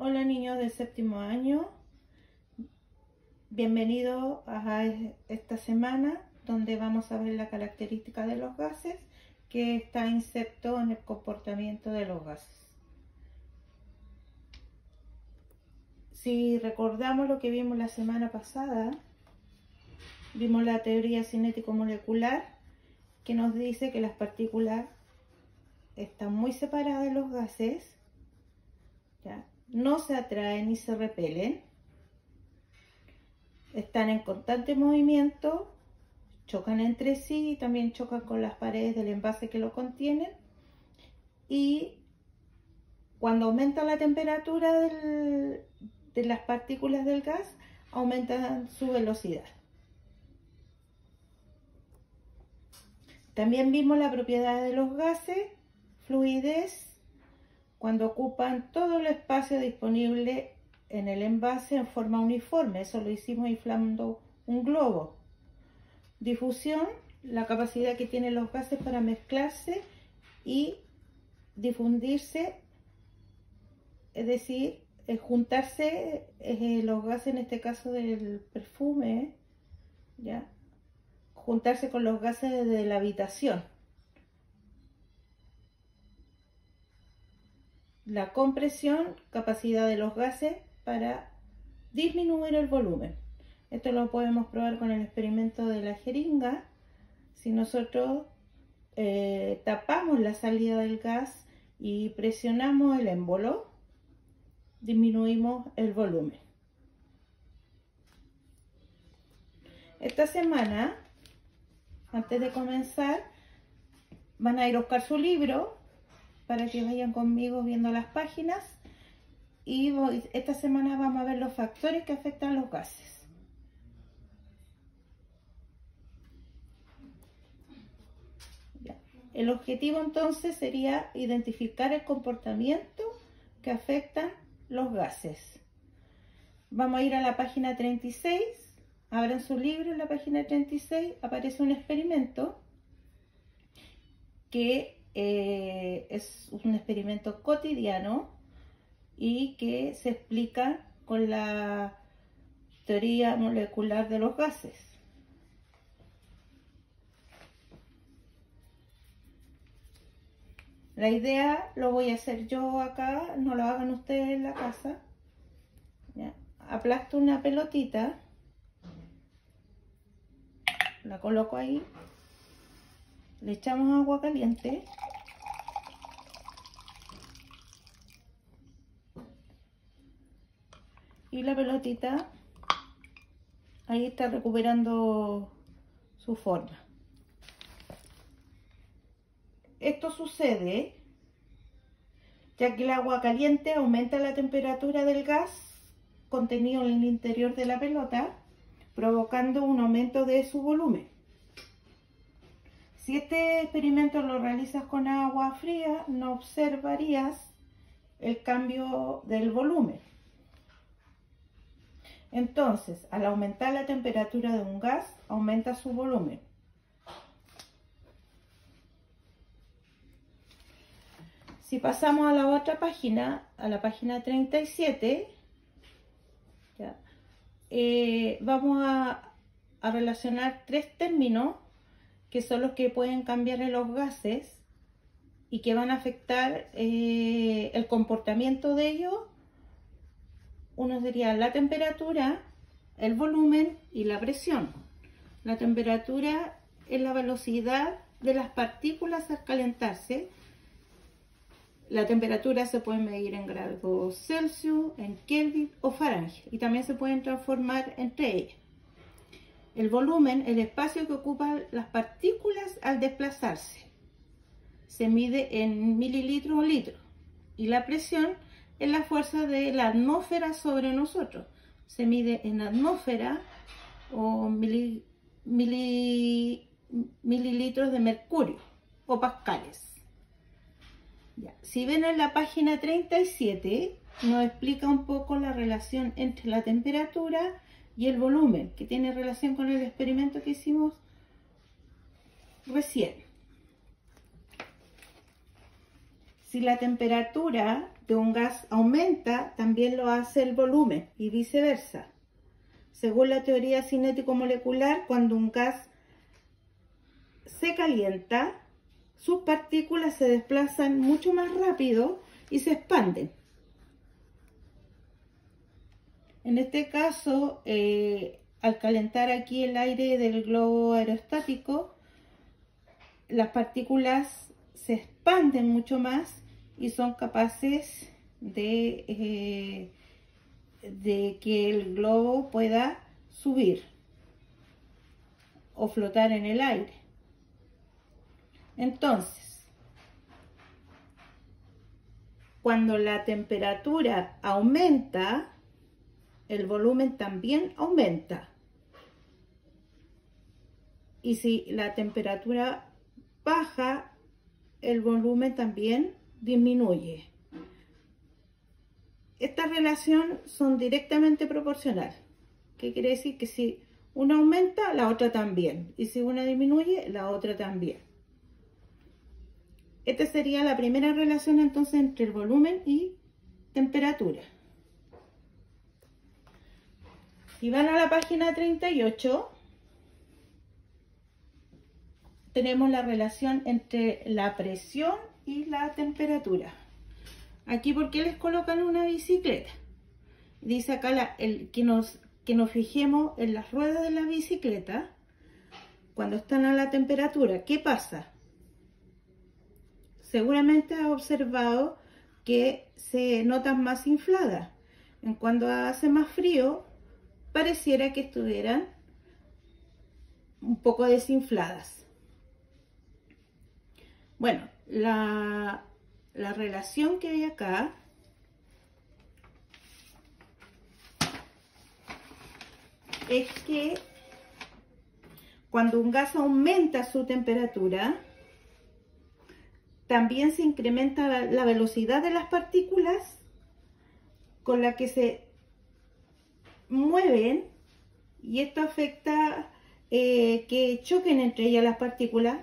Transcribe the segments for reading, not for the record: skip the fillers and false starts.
Hola niños de séptimo año, bienvenidos a esta semana donde vamos a ver la característica de los gases que está inserto en el comportamiento de los gases. Si recordamos lo que vimos la semana pasada, vimos la teoría cinético-molecular que nos dice que las partículas están muy separadas de los gases, ¿ya? No se atraen ni se repelen, están en constante movimiento, chocan entre sí y también chocan con las paredes del envase que lo contienen, y cuando aumenta la temperatura de las partículas del gas, aumentan su velocidad. También vimos la propiedad de los gases, fluidez, cuando ocupan todo el espacio disponible en el envase en forma uniforme. Eso lo hicimos inflando un globo. Difusión, la capacidad que tienen los gases para mezclarse y difundirse, es decir, juntarse los gases, en este caso del perfume, ¿ya? Juntarse con los gases de la habitación. La compresión, capacidad de los gases para disminuir el volumen. Esto lo podemos probar con el experimento de la jeringa. Si nosotros tapamos la salida del gas y presionamos el émbolo, disminuimos el volumen. Esta semana, antes de comenzar, van a ir a buscar su libro para que vayan conmigo viendo las páginas, y esta semana vamos a ver los factores que afectan los gases. Ya. El objetivo entonces sería identificar el comportamiento que afectan los gases. Vamos a ir a la página 36, abran su libro. En la página 36 aparece un experimento que es un experimento cotidiano y que se explica con la teoría molecular de los gases. La idea lo voy a hacer yo acá, no lo hagan ustedes en la casa. ¿Ya? Aplasto una pelotita, la coloco ahí, le echamos agua caliente y la pelotita ahí está recuperando su forma. Esto sucede ya que el agua caliente aumenta la temperatura del gas contenido en el interior de la pelota, provocando un aumento de su volumen. Si este experimento lo realizas con agua fría, no observarías el cambio del volumen. Entonces, al aumentar la temperatura de un gas, aumenta su volumen. Si pasamos a la otra página, a la página 37, ¿ya? Vamos a relacionar tres términos que son los que pueden cambiar en los gases y que van a afectar el comportamiento de ellos. Uno sería la temperatura, el volumen y la presión. La temperatura es la velocidad de las partículas al calentarse. La temperatura se puede medir en grados Celsius, en Kelvin o Fahrenheit, y también se pueden transformar entre ellas. El volumen, el espacio que ocupan las partículas al desplazarse, se mide en mililitros o litros, y la presión es la fuerza de la atmósfera sobre nosotros, se mide en atmósfera o mililitros de mercurio o pascales. Ya. Si ven en la página 37, nos explica un poco la relación entre la temperatura y el volumen, que tiene relación con el experimento que hicimos recién. Si la temperatura de un gas aumenta, también lo hace el volumen y viceversa. Según la teoría cinético-molecular, cuando un gas se calienta, sus partículas se desplazan mucho más rápido y se expanden. En este caso, al calentar aquí el aire del globo aerostático, las partículas se expanden mucho más y son capaces de que el globo pueda subir o flotar en el aire. Entonces, cuando la temperatura aumenta, el volumen también aumenta. Y si la temperatura baja, el volumen también disminuye. Estas relaciones son directamente proporcionales. ¿Qué quiere decir? Que si una aumenta, la otra también. Y si una disminuye, la otra también. Esta sería la primera relación entonces entre el volumen y temperatura. Si van a la página 38, tenemos la relación entre la presión y la temperatura. Aquí, ¿por qué les colocan una bicicleta? Dice acá que nos fijemos en las ruedas de la bicicleta cuando están a la temperatura. ¿Qué pasa? Seguramente has observado que se notan más infladas. En cuando hace más frío, pareciera que estuvieran un poco desinfladas. Bueno, la relación que hay acá es que cuando un gas aumenta su temperatura, también se incrementa la velocidad de las partículas con la que se mueven, y esto afecta que choquen entre ellas las partículas,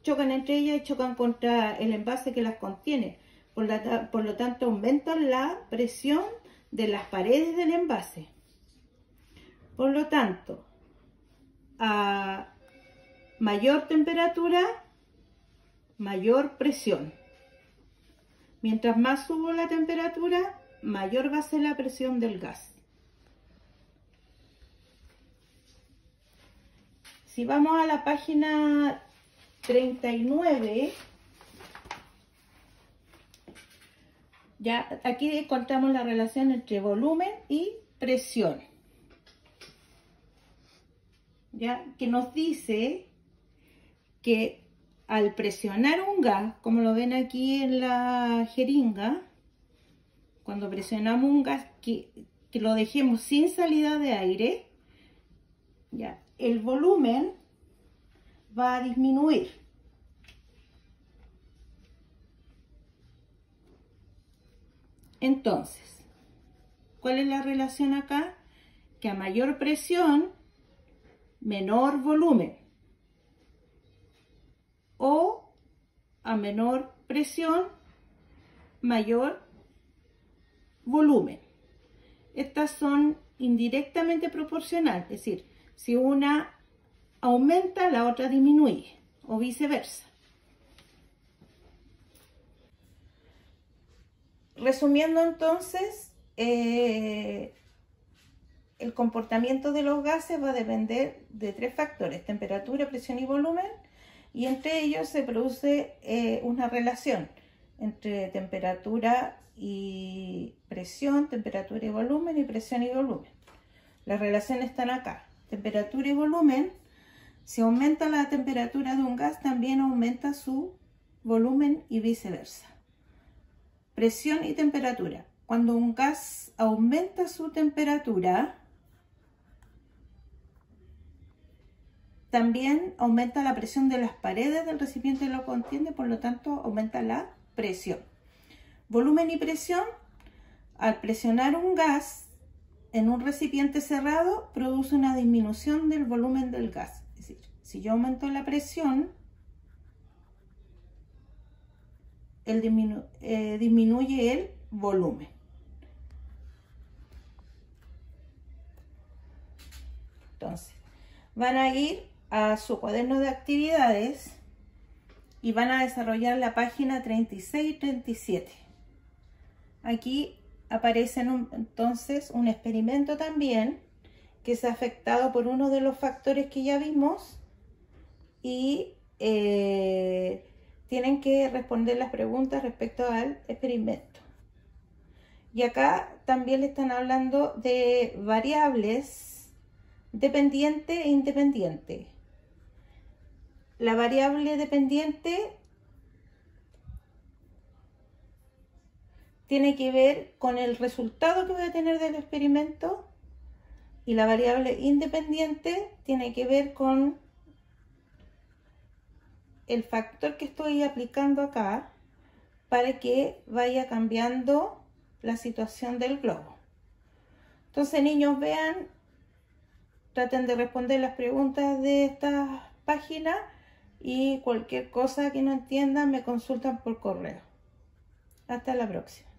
chocan entre ellas y chocan contra el envase que las contiene. Por lo tanto, aumentan la presión de las paredes del envase. Por lo tanto, a mayor temperatura, mayor presión. Mientras más subo la temperatura, mayor va a ser la presión del gas. Si vamos a la página 39, ya aquí encontramos la relación entre volumen y presión, ya que nos dice que al presionar un gas, como lo ven aquí en la jeringa, cuando presionamos un gas que lo dejemos sin salida de aire, ya el volumen va a disminuir. Entonces, ¿cuál es la relación acá? Que a mayor presión, menor volumen. O a menor presión, mayor volumen. Estas son indirectamente proporcionales, es decir, si una aumenta, la otra disminuye, o viceversa. Resumiendo entonces, el comportamiento de los gases va a depender de tres factores: temperatura, presión y volumen, y entre ellos se produce una relación entre temperatura y presión, temperatura y volumen, y presión y volumen. Las relaciones están acá. Temperatura y volumen: si aumenta la temperatura de un gas, también aumenta su volumen y viceversa. Presión y temperatura: cuando un gas aumenta su temperatura, también aumenta la presión de las paredes del recipiente que lo contiene, por lo tanto aumenta la presión. Volumen y presión: al presionar un gas en un recipiente cerrado, produce una disminución del volumen del gas. Es decir, si yo aumento la presión, disminuye el volumen. Entonces, van a ir a su cuaderno de actividades y van a desarrollar la página 36 y 37. Aquí aparece entonces un experimento también que es afectado por uno de los factores que ya vimos y tienen que responder las preguntas respecto al experimento. Y acá también le están hablando de variables dependiente e independiente. La variable dependiente tiene que ver con el resultado que voy a tener del experimento y la variable independiente tiene que ver con el factor que estoy aplicando acá para que vaya cambiando la situación del globo. Entonces, niños, vean, traten de responder las preguntas de esta página y cualquier cosa que no entiendan me consultan por correo. Hasta la próxima.